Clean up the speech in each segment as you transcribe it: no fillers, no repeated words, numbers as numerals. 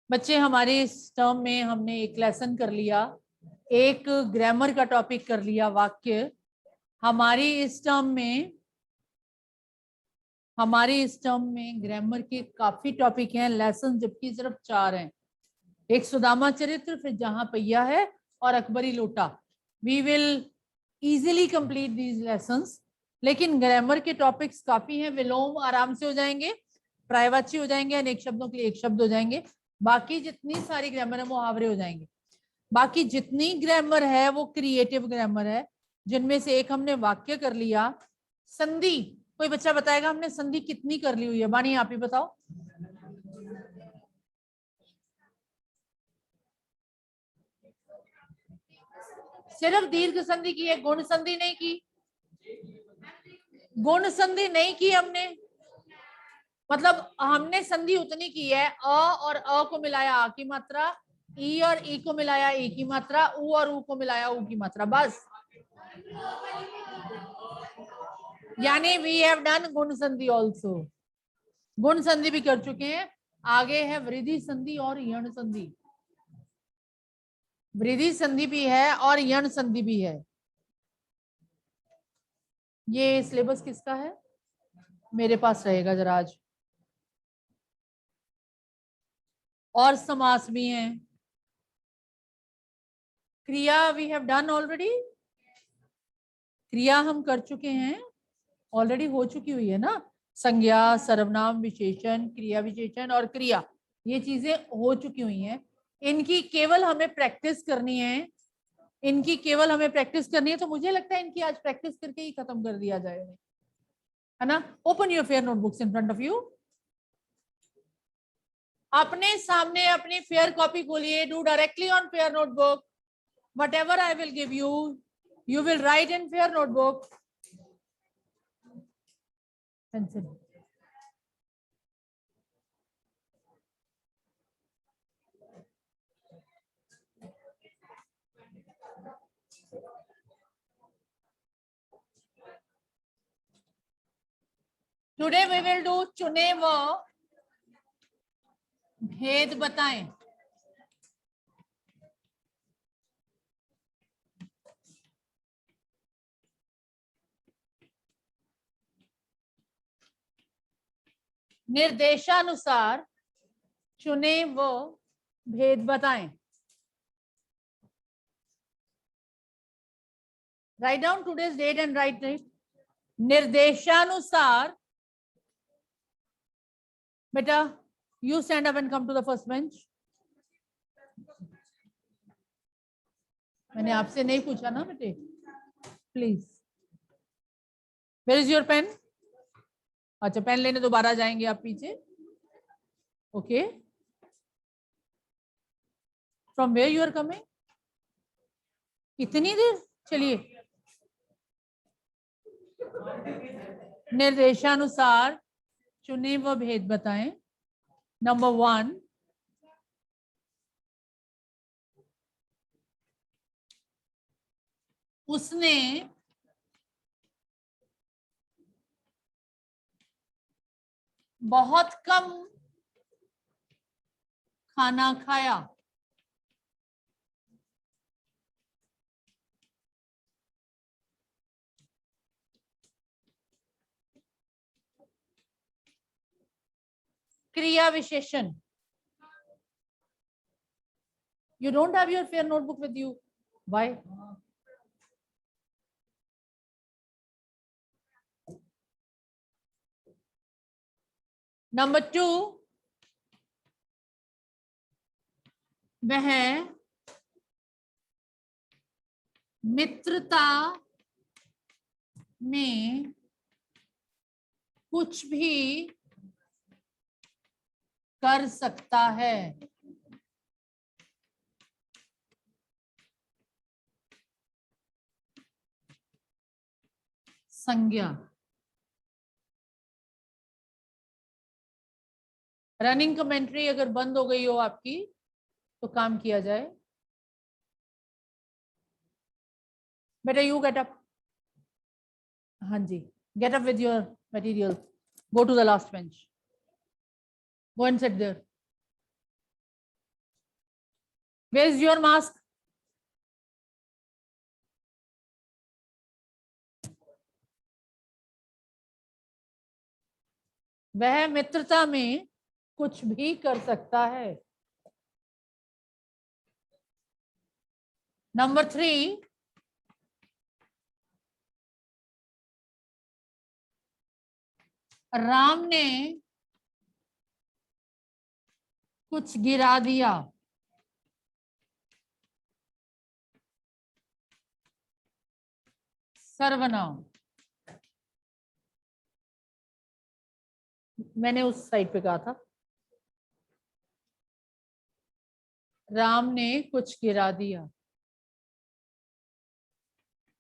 बच्चे हमारे इस टर्म में हमने एक लेसन कर लिया, एक ग्रामर का टॉपिक कर लिया, वाक्य। हमारी इस टर्म में ग्रामर के काफी टॉपिक हैं, लेसन जबकि सिर्फ 4 हैं। एक सुदामा चरित्र, फिर जहां पहिया है और Akbari Lota. We will easily complete these lessons. लेकिन ग्रामर के टॉपिक्स काफी हैं। विलोम आराम से हो जाएंगे, पर्यायवाची हो जाएंगे, अनेक शब्दों के लिए एक शब्द हो जाएंगे। बाकी जितनी सारी ग्रामर है वो मुहावरे हो जाएंगे। बाकी जितनी ग्रामर है वो क्रिएटिव ग्रामर है, जिनमें से एक हमने वाक्य कर लिया। संधि, कोई बच्चा बताएगा हमने संधि कितनी कर ली हुई है? बानी आप ही बताओ। सिर्फ दीर्घ संधि की है, गुण संधि नहीं की। गुण संधि नहीं की हमने, मतलब हमने संधि उतनी की है, अ और अ को मिलाया आ की मात्रा, ई और ई को मिलाया ई की मात्रा, उ और उ को मिलाया उ की मात्रा, बस। यानी वी हैव डन गुण संधि ऑल्सो। गुण संधि भी कर चुके हैं। आगे है वृद्धि संधि और यण संधि। वृद्धि संधि भी है और यण संधि भी है। ये सिलेबस किसका है? मेरे पास रहेगा जरा आज। और समास भी हैं। क्रिया वी हैव डन ऑलरेडी। क्रिया हम कर चुके हैं, ऑलरेडी हो चुकी हुई है ना। संज्ञा, सर्वनाम, विशेषण, क्रिया विशेषण और क्रिया, ये चीजें हो चुकी हुई हैं। इनकी केवल हमें प्रैक्टिस करनी है। तो मुझे लगता है इनकी आज प्रैक्टिस करके ही खत्म कर दिया जाएगा, है ना। Open your fair notebooks in front of you. अपने सामने अपनी फेयर कॉपी खोलिए। Do directly on fair notebook whatever I will give you, you will write in fair notebook. Pencil. Today we will do चुने व भेद बताएं। निर्देशानुसार चुने व भेद बताएं। Write down today's date and write it. निर्देशानुसार, बेटा you stand up and come to the first bench. मैंने आपसे नहीं पूछा ना बेटे, please. Where is your pen? अच्छा, पेन लेने दोबारा जाएंगे आप पीछे। Okay, from where you are coming? इतनी देर? चलिए। निर्देशानुसार चुने व भेद बताएं। नंबर 1, उसने बहुत कम खाना खाया। क्रिया विशेषण। You don't have your fair notebook with you. Why? Number 2, वह मित्रता में कुछ भी कर सकता है। संज्ञा। रनिंग कमेंट्री अगर बंद हो गई हो आपकी तो काम किया जाए। बेटा यू गेट अप। हाँ जी, get up with your material. Go to the last bench. Go and sit there. Where is your mask? वह मित्रता में कुछ भी कर सकता है। नंबर 3, राम ने कुछ गिरा दिया। सर्वनाम। मैंने उस साइड पे कहा था, राम ने कुछ गिरा दिया।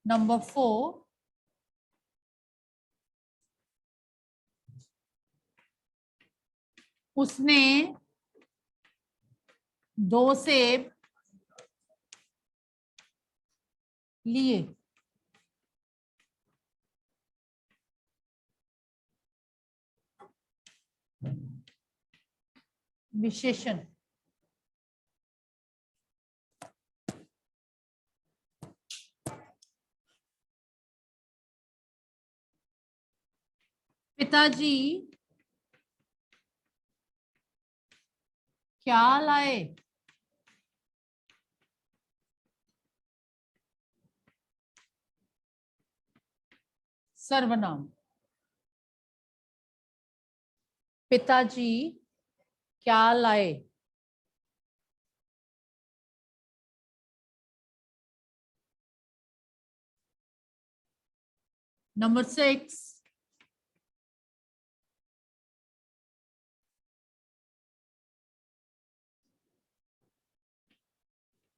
नंबर 4, उसने 2 सेब लिए। विशेषण। पिताजी क्या लाए? सर्वनाम। पिताजी क्या लाए? नंबर 6,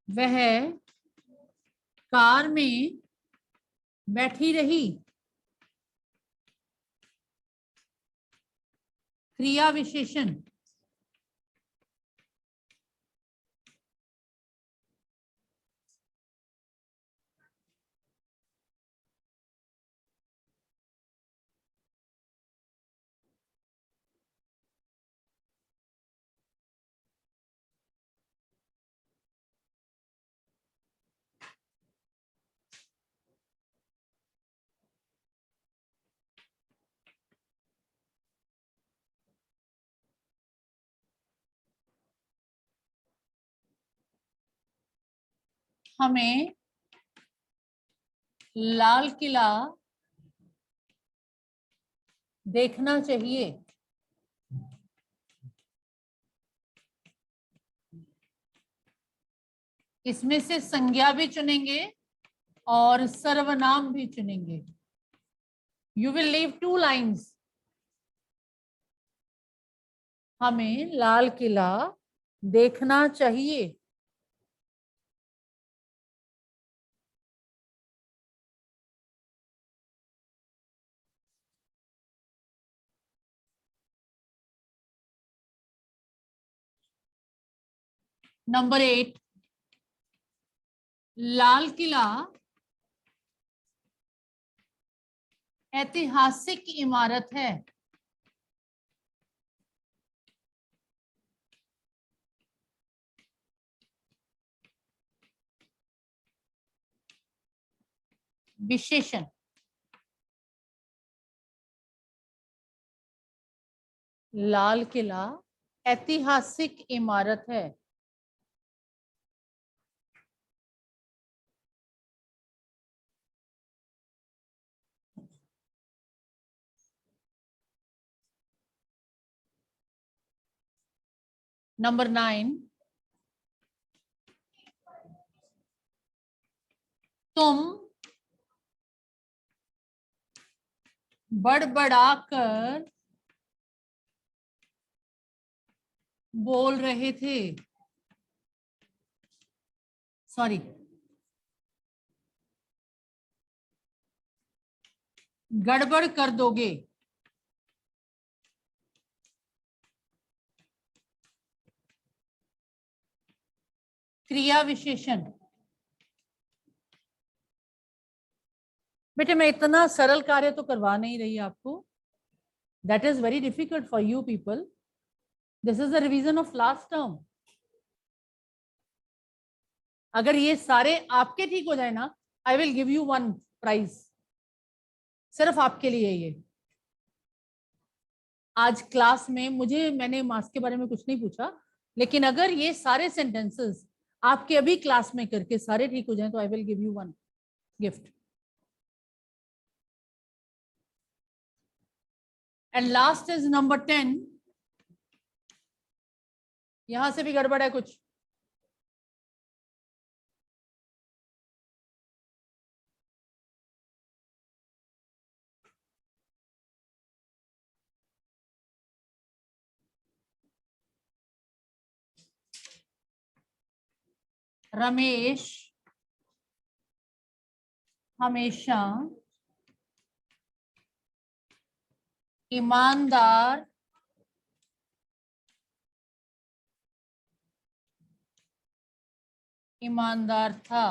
वह कार में बैठी रही। क्रिया विशेषण। हमें लाल किला देखना चाहिए। इसमें से संज्ञा भी चुनेंगे और सर्वनाम भी चुनेंगे। You will leave 2 lines. हमें लाल किला देखना चाहिए। नंबर 8, लाल किला ऐतिहासिक इमारत है। विशेषण। लाल किला ऐतिहासिक इमारत है। नंबर 9, तुम बड़बड़ाकर बोल रहे थे। सॉरी, गड़बड़ कर दोगे। क्रिया विशेषण। बेटे मैं इतना सरल कार्य तो करवा नहीं रही आपको। That is very difficult for you people. This is the revision of last term. अगर ये सारे आपके ठीक हो जाए ना, I will give you 1 prize, सिर्फ आपके लिए ये। आज क्लास में मैंने मास्क के बारे में कुछ नहीं पूछा, लेकिन अगर ये सारे सेंटेंसेस आपके अभी क्लास में करके सारे ठीक हो जाएं तो आई will give you 1 gift. And last is number 10। यहां से भी गड़बड़ है कुछ। रमेश हमेशा ईमानदार था।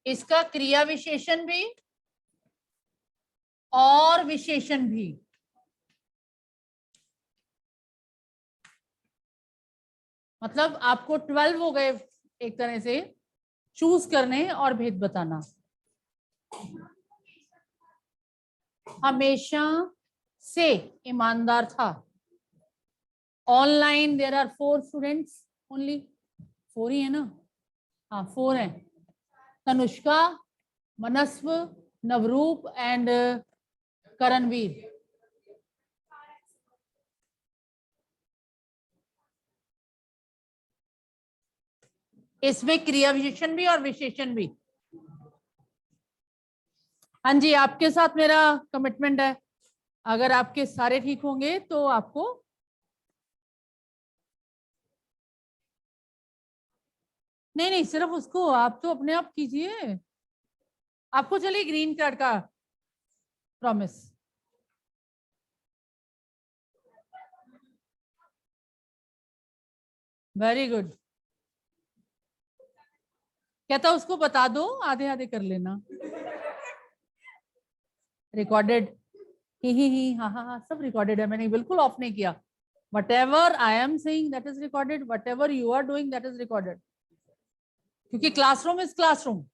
इसका क्रिया विशेषण भी और विशेषण भी। मतलब आपको 12 हो गए एक तरह से चूज करने और भेद बताना। हमेशा से ईमानदार था। Online there are 4 students only, 4 ही है ना? हाँ 4 हैं। तनुष्का, मनस्व, नवरूप एंड करणवीर। इसमें क्रिया विशेषण भी और विशेषण भी। हाँ जी, आपके साथ मेरा कमिटमेंट है, अगर आपके सारे ठीक होंगे तो आपको नहीं नहीं, सिर्फ उसको आप तो अपने आप कीजिए। आपको चलिए ग्रीन कार्ड का प्रॉमिस। Very good. कहता उसको बता दो, आधे आधे कर लेना। रिकॉर्डेड ही हाँ हाँ हाँ, सब रिकॉर्डेड है, मैंने बिल्कुल ऑफ नहीं किया। Whatever I am saying that is recorded, whatever you are doing that is recorded, क्योंकि क्लासरूम इज क्लासरूम।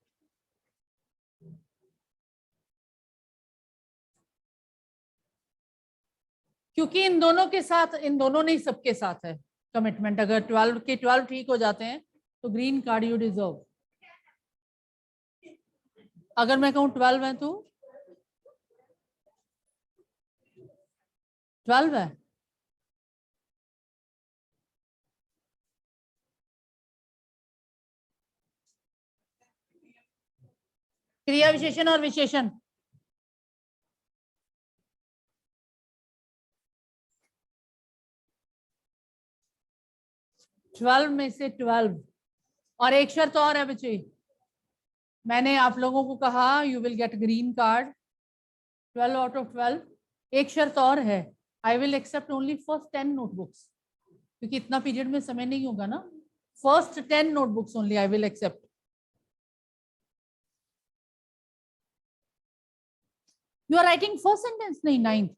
क्योंकि इन दोनों के साथ, इन दोनों नहीं सबके साथ है कमिटमेंट। अगर 12 के 12 ठीक हो जाते हैं तो ग्रीन कार्ड यू डिजर्व। अगर मैं कहूँ 12 है तो 12 है। क्रिया विशेषण और विशेषण। 12 में से 12। और एक शर्त और है बच्चे, मैंने आप लोगों को कहा you will get green card 12 out of 12। एक शर्त और है, I will accept only first 10 notebooks, क्योंकि इतना पीरियड में समय नहीं होगा ना। First 10 notebooks only I will accept. You are writing first sentence, नहीं ninth.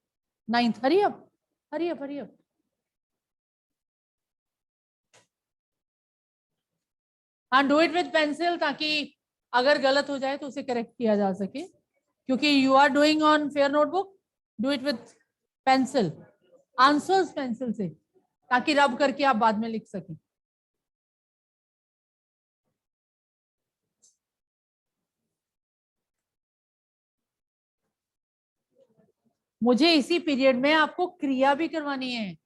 Ninth, hurry up hurry up hurry up. हाँ डू इट विद पेंसिल, ताकि अगर गलत हो जाए तो उसे करेक्ट किया जा सके। क्योंकि you are doing on fair notebook, do it with pencil, answers pencil से, ताकि रब करके आप बाद में लिख सकें। मुझे इसी पीरियड में आपको क्रिया भी करवानी है।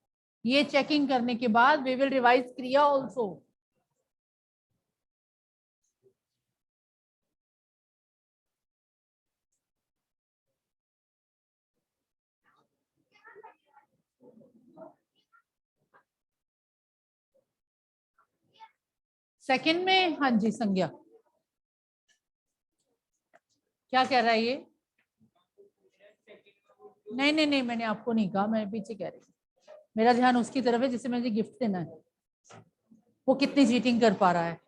ये चेकिंग करने के बाद वी विल रिवाइज क्रिया ऑल्सो। सेकंड में हाँ जी संज्ञा। क्या कह रहा है ये? नहीं नहीं नहीं, मैंने आपको नहीं कहा, मैं पीछे कह रही हूँ। मेरा ध्यान उसकी तरफ है जिसे मुझे गिफ्ट देना है। वो कितनी चीटिंग कर पा रहा है।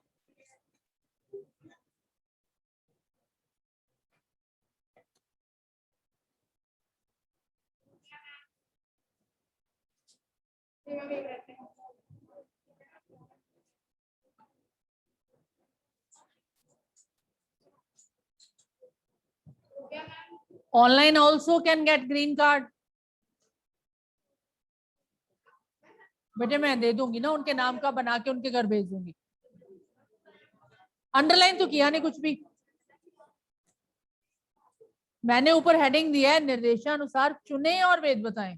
Online also can get green card. बेटे मैं दे दूंगी ना, उनके नाम का बना के उनके घर भेज दूंगी। अंडरलाइन तो किया नहीं कुछ भी, मैंने ऊपर हेडिंग दिया है निर्देशानुसार चुने और वेद बताएं।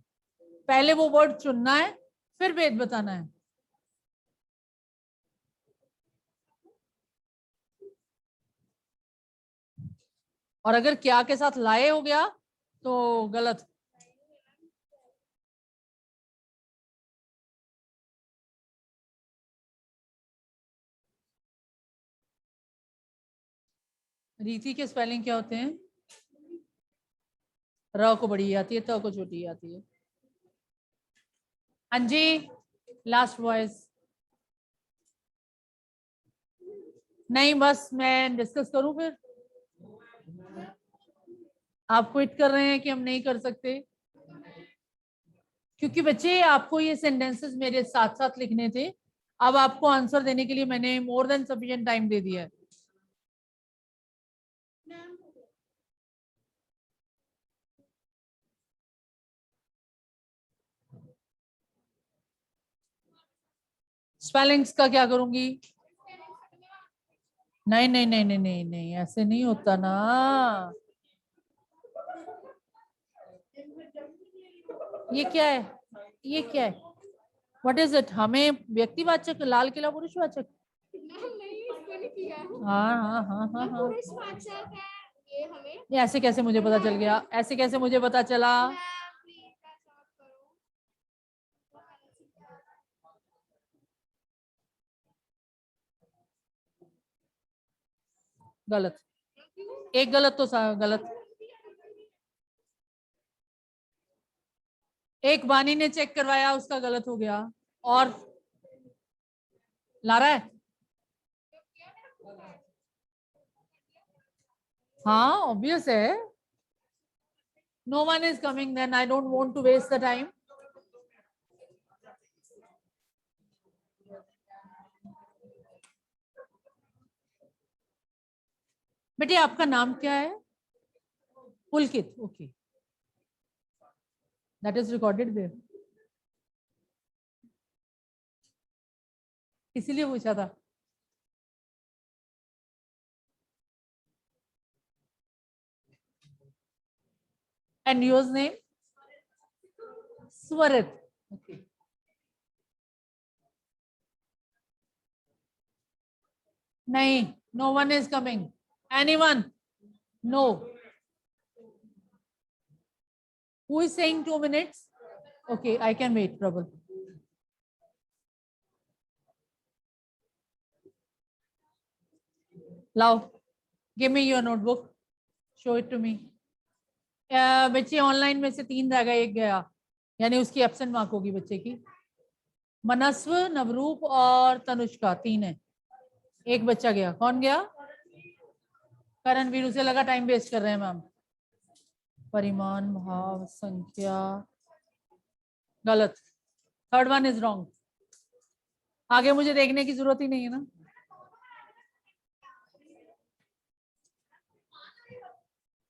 पहले वो वर्ड चुनना है, फिर वेद बताना है। और अगर क्या के साथ लाए हो गया तो गलत। रीति के स्पेलिंग क्या होते हैं? र को बड़ी आती है, त को छोटी आती है। हाँ जी, लास्ट वॉइस। नहीं, बस मैं डिस्कस करूं फिर? आप क्विट कर रहे हैं कि हम नहीं कर सकते? क्योंकि बच्चे आपको ये सेंटेंसेस मेरे साथ साथ लिखने थे, अब आपको आंसर देने के लिए मैंने मोर देन सफिशिएंट टाइम दे दिया है। स्पेलिंग्स का क्या करूंगी? नहीं नहीं नहीं नहीं नहीं नहीं, ऐसे नहीं होता ना। ये क्या है? ये क्या है? What is it? हमें व्यक्तिवाचक, लाल किला पुरुषवाचक? हाँ हाँ हाँ हाँ हाँ, ये ऐसे कैसे मुझे पता चल गया? ऐसे कैसे मुझे पता चला? गलत। एक गलत तो गलत। एक बानी ने चेक करवाया, उसका गलत हो गया। और ला रहा है? हाँ ऑब्वियस है। No one is coming, then I don't want to waste the time. बेटे आपका नाम क्या है? पुलकित, okay, that is recorded there. इसीलिए पूछा था। And yours name? Swarit. Okay. नहीं, no one is coming. Anyone? No. Who is saying 2 minutes? Okay, I can wait, Prabal. Lao, give me your notebook. Show it to me. बच्चे online में से 3 रह गए, 1 गया, यानी उसकी एब्सेंट मार्क होगी बच्चे की। मनस्व, नवरूप और तनुष्का 3 है, 1 बच्चा गया। कौन गया? करणवीर। उसे लगा टाइम वेस्ट कर रहे हैं मैम। परिमाण, भाव, संख्या, गलत। Third one is wrong. आगे मुझे देखने की जरूरत ही नहीं है ना।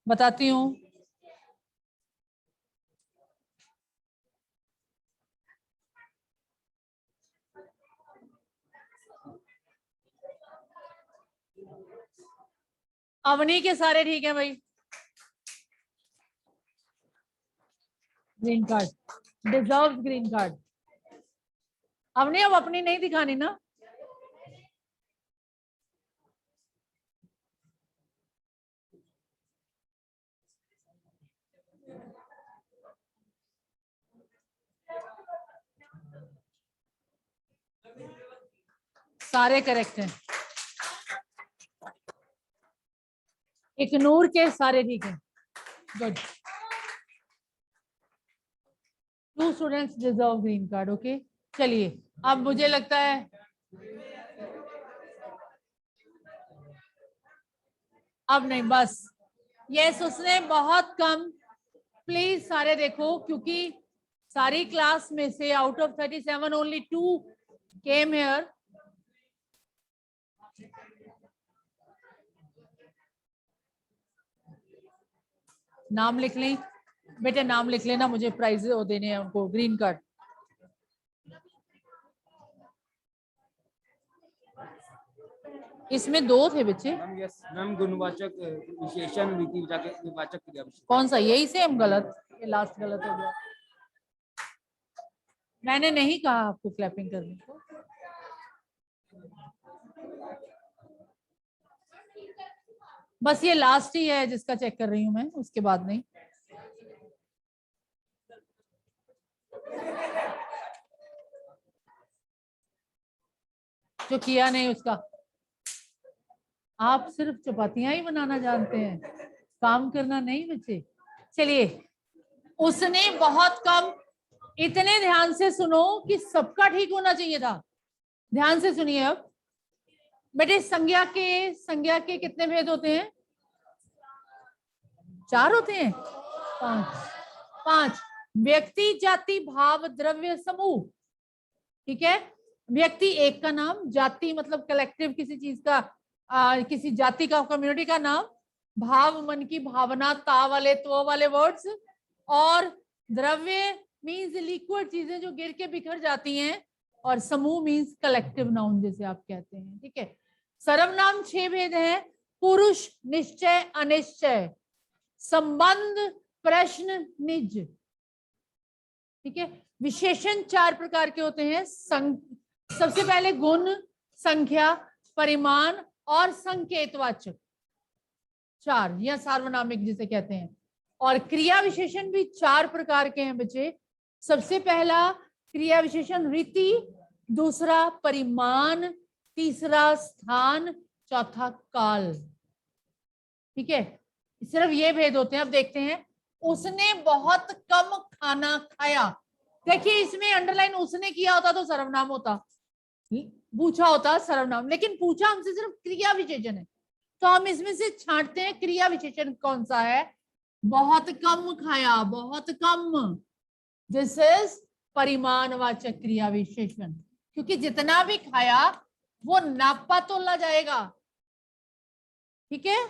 बताती हूँ। अवनी के सारे ठीक है भाई। Green card, deserve green card. Avni अब अपनी नहीं दिखानी ना। सारे करेक्ट हैं। एक नूर के सारे ठीक हैं। Good. 2 students deserve green card. Okay, चलिए अब मुझे लगता है अब नहीं, बस यस, उसने बहुत कम। प्लीज सारे देखो, क्योंकि सारी क्लास में से out of 37 only 2 came here. नाम लिख लें बेटे, नाम लिख लेना, मुझे प्राइज देने हैं उनको, ग्रीन कार्ड. इसमें 2 थे बच्चे. मैम गुणवाचक विशेषण विवाचक क्रिया. कौन सा? यही सेम गलत, ये लास्ट गलत हो गया. मैंने नहीं कहा आपको क्लैपिंग करने को. बस ये लास्ट ही है जिसका चेक कर रही हूं मैं, उसके बाद नहीं. जो किया नहीं उसका. आप सिर्फ चपातियां ही बनाना जानते हैं, काम करना नहीं बच्चे. चलिए, उसने बहुत कम. इतने ध्यान से सुनो कि सबका ठीक होना चाहिए था. ध्यान से सुनिए अब बेटे. संज्ञा के कितने भेद होते हैं? 4 होते हैं? 5. व्यक्ति, जाति, भाव, द्रव्य, समूह. ठीक है. व्यक्ति एक का नाम, जाति मतलब कलेक्टिव किसी चीज का, किसी जाति का, कम्युनिटी का नाम. भाव मन की भावना, ता वाले त्व वाले वर्ड्स. और द्रव्य मीन्स लिक्विड चीजें जो गिर के बिखर जाती हैं. और समूह मीन्स कलेक्टिव नाउन जैसे आप कहते हैं. ठीक है. सर्वनाम 6 भेद हैं. पुरुष, निश्चय, अनिश्चय, संबंध, प्रश्न, निज. ठीक है. विशेषण 4 प्रकार के होते हैं. सबसे पहले गुण, संख्या, परिमाण और संकेतवाचक. 4 या सार्वनामिक जिसे कहते हैं. और क्रिया विशेषण भी 4 प्रकार के हैं बच्चे. सबसे पहला क्रिया विशेषण रीति, दूसरा परिमाण, तीसरा स्थान, चौथा काल. ठीक है. सिर्फ ये भेद होते हैं. अब देखते हैं. उसने बहुत कम खाना खाया. देखिए इसमें अंडरलाइन उसने किया होता तो सर्वनाम होता, पूछा होता सर्वनाम, लेकिन पूछा हमसे सिर्फ क्रिया विशेषण है. तो हम इसमें से छांटते हैं क्रिया विशेषण कौन सा है. बहुत कम खाया, बहुत कम. दिस इज परिमाणवाचक क्रिया विशेषण, क्योंकि जितना भी खाया वो नापा तोला जाएगा. ठीक है.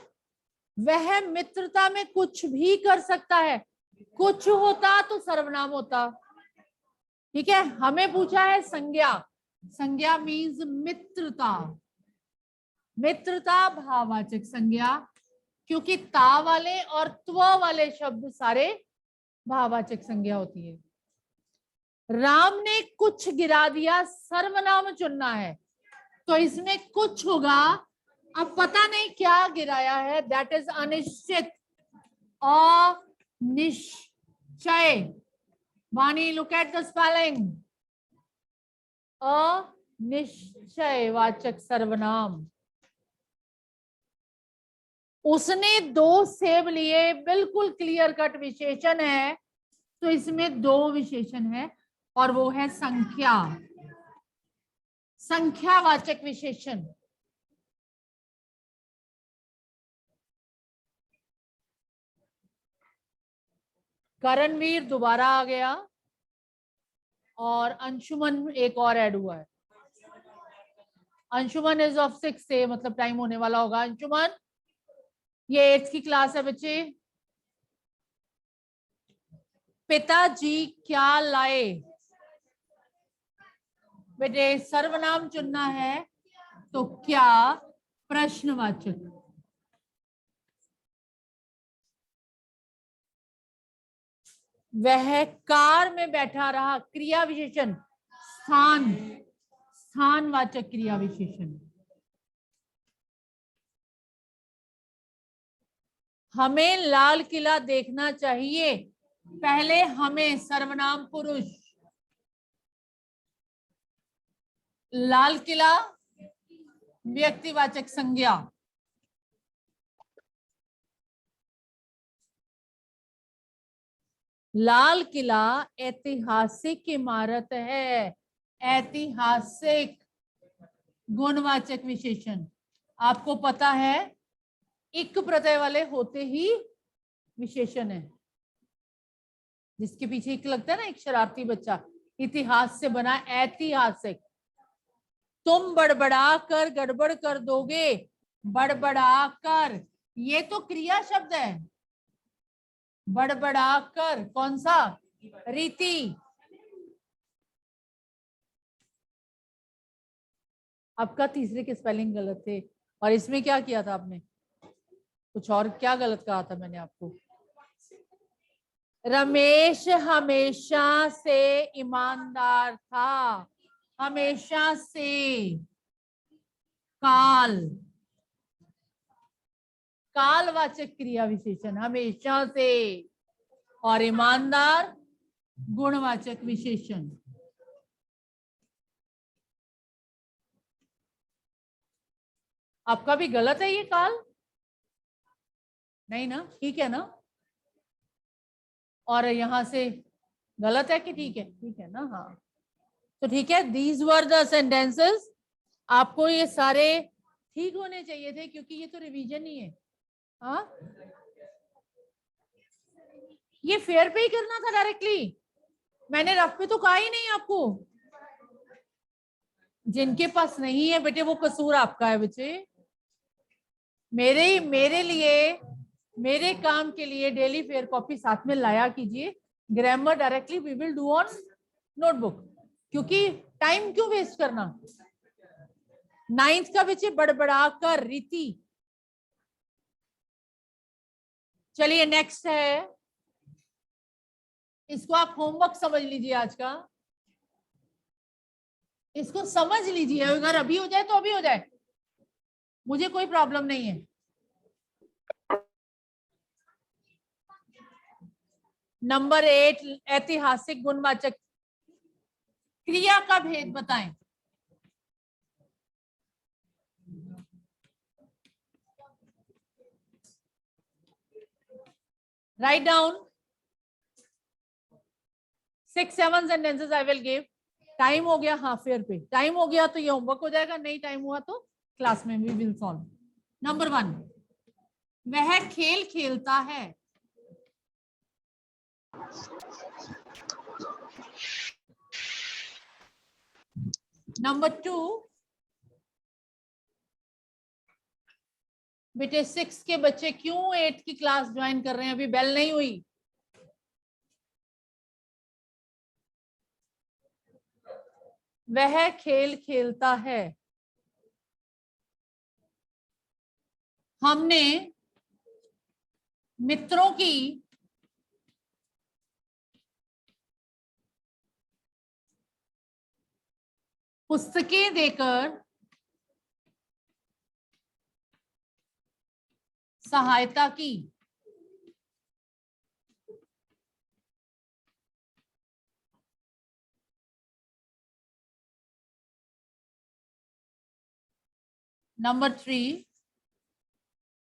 वह मित्रता में कुछ भी कर सकता है. कुछ होता तो सर्वनाम होता. ठीक है. हमें पूछा है संज्ञा. संज्ञा मीन्स मित्रता. मित्रता भाववाचक संज्ञा, क्योंकि ता वाले और त्व वाले शब्द सारे भाववाचक संज्ञा होती है. राम ने कुछ गिरा दिया, सर्वनाम चुनना है. तो इसमें कुछ होगा. अब पता नहीं क्या गिराया है, दैट इज अनिश्चित. अनिश्चय. वाणी, look at the spelling. Anishchay वाचक सर्वनाम. उसने 2 सेब लिए, बिल्कुल क्लियर कट विशेषण है. तो इसमें 2 विशेषण है और वो है संख्या. संख्यावाचक विशेषण. करणवीर दोबारा आ गया और अंशुमन एक और ऐड हुआ है. अंशुमन इज ऑफ 6 से, मतलब टाइम होने वाला होगा. अंशुमन, ये 8th की क्लास है बच्चे. पिताजी क्या लाए. बेटे सर्वनाम चुनना है तो क्या प्रश्नवाचक. वह कार में बैठा रहा. क्रिया विशेषण स्थान. स्थानवाचक क्रिया विशेषण. हमें लाल किला देखना चाहिए. पहले हमें सर्वनाम पुरुष. लाल किला व्यक्तिवाचक संज्ञा. लाल किला ऐतिहासिक इमारत है. ऐतिहासिक गुणवाचक विशेषण. आपको पता है इक प्रत्यय वाले होते ही विशेषण है. जिसके पीछे एक लगता है ना एक शरारती बच्चा, इतिहास से बना ऐतिहासिक। तुम बड़बड़ा कर गड़बड़ कर दोगे, बड़बड़ा कर, ये तो क्रिया शब्द है। बड़बड़ा कर कौन सा? रीति। आपका तीसरे के स्पेलिंग गलत थे, और इसमें क्या किया था आपने? कुछ और क्या गलत कहा था मैंने आपको? रमेश हमेशा से ईमानदार था, हमेशा से। काल, कालवाचक क्रिया विशेषण, हमेशा से। और ईमानदार गुणवाचक विशेषण। आपका भी गलत है ये काल? नहीं ना? ठीक है ना? और यहां से गलत है कि ठीक है? ठीक है ना? हाँ, तो ठीक है। These were the sentences. आपको ये सारे ठीक होने चाहिए थे, क्योंकि ये तो रिवीजन ही है। हाँ, ये फेयर पे ही करना था डायरेक्टली। मैंने रफ पे तो कहा ही नहीं आपको। जिनके पास नहीं है बेटे, वो कसूर आपका है बच्चे। मेरे लिए, मेरे काम के लिए डेली फेयर कॉपी साथ में लाया कीजिए। Grammar directly we will do on notebook, क्योंकि टाइम क्यों वेस्ट करना। 9th का बच्चे बड़बड़ा कर रीति। चलिए नेक्स्ट है, इसको आप होमवर्क समझ लीजिए आज का। इसको समझ लीजिए, अगर अभी हो जाए तो अभी हो जाए, मुझे कोई प्रॉब्लम नहीं है। नंबर 8, ऐतिहासिक गुणवाचक क्रिया का भेद बताएं। Write down 6-7 sentences I will give. Time हो गया? हाँ, फेयर पे टाइम हो गया तो ये होमवर्क हो जाएगा, नहीं टाइम हुआ तो क्लास में भी विल सॉल्व। नंबर 1, वह खेल खेलता है। नंबर 2, बेटे 6 के बच्चे क्यों 8 की क्लास ज्वाइन कर रहे हैं? अभी बेल नहीं हुई। वह खेल खेलता है। हमने मित्रों की पुस्तकें देकर सहायता की। नंबर 3,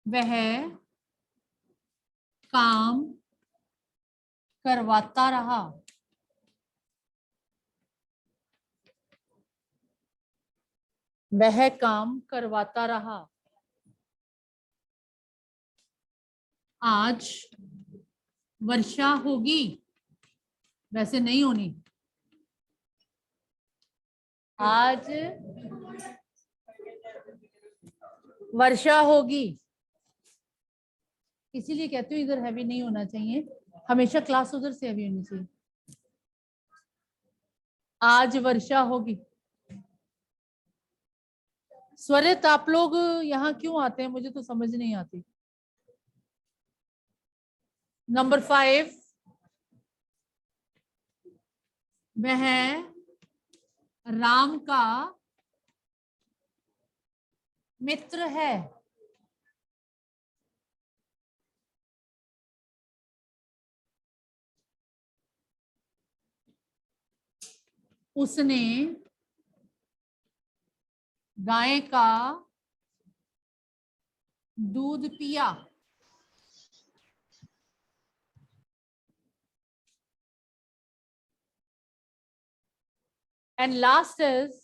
वह काम करवाता रहा। वह काम करवाता रहा। आज वर्षा होगी, वैसे नहीं होनी। आज वर्षा होगी, इसीलिए कहती हूँ इधर हैवी नहीं होना चाहिए, हमेशा क्लास उधर से हैवी होनी चाहिए। आज वर्षा होगी। स्वरित, आप लोग यहाँ क्यों आते हैं? मुझे तो समझ नहीं आती। नंबर 5, वह राम का मित्र है। उसने गाय का दूध पिया। एंड लास्ट इज,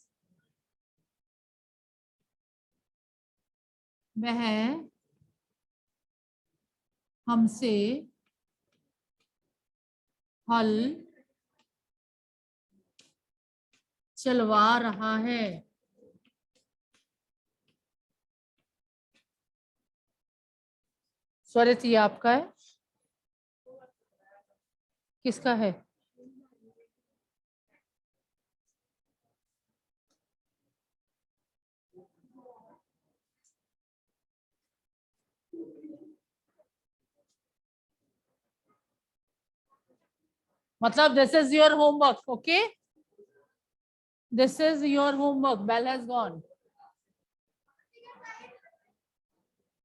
वह हमसे हल चलवा रहा है। स्वरित ये आपका है, किसका है? मतलब this is your homework, okay, this is your homework, bell has gone.